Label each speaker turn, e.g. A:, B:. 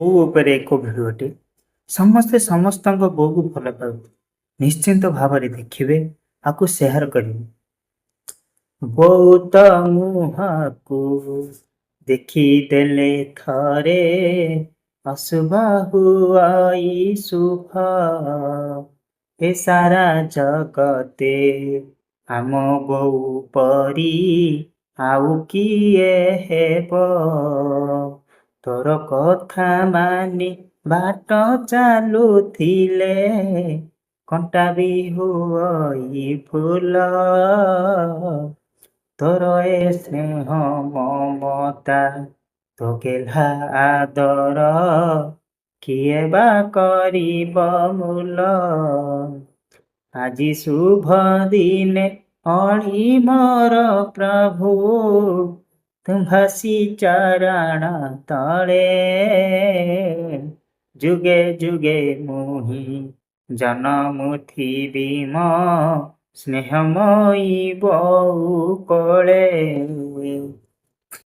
A: ବୋଉ ଉପରେ ଏକ ଭିଡିଓଟି। ସମସ୍ତେ ସମସ୍ତଙ୍କ ବୋଉକୁ ଭଲ ପାଆନ୍ତି। ନିଶ୍ଚିନ୍ତ ଭାବରେ ଦେଖିବେ, ଆକୁ ସେୟାର କରିବେ। ବୋଉ ତ ମୁହଁକୁ ଦେଖିଦେଲେ ଥରେ, ଅଶୁଭ ହୁଆଇ ଶୁଭ। ଏ ସାରା ଜଗତେ ଆମ ବୋଉ ପରି ଆଉ କିଏ ହେବ? ତୋର କଥା ମାନି ବାଟ ଚାଲୁଥିଲେ, କଣ୍ଟା ବି ହୁଅଇ ଫୁଲ। ତୋର ଏ ସ୍ନେହ ମମତା, ତୋ ଗେହ୍ଲା ଆଦର, କିଏ ବା କରିବ ମୂଲ? ଆଜି ଶୁଭ ଦିନେ ଅଳି ମୋର ପ୍ରଭୁ, ତୁମ୍ଭାସି ଚରଣ ତଳେ। ଯୁଗେ ଯୁଗେ ମୁହିଁ ଜନମୁଥିବି ମୋ ସ୍ନେହମୟୀ ବୋଉ କୋଳେ।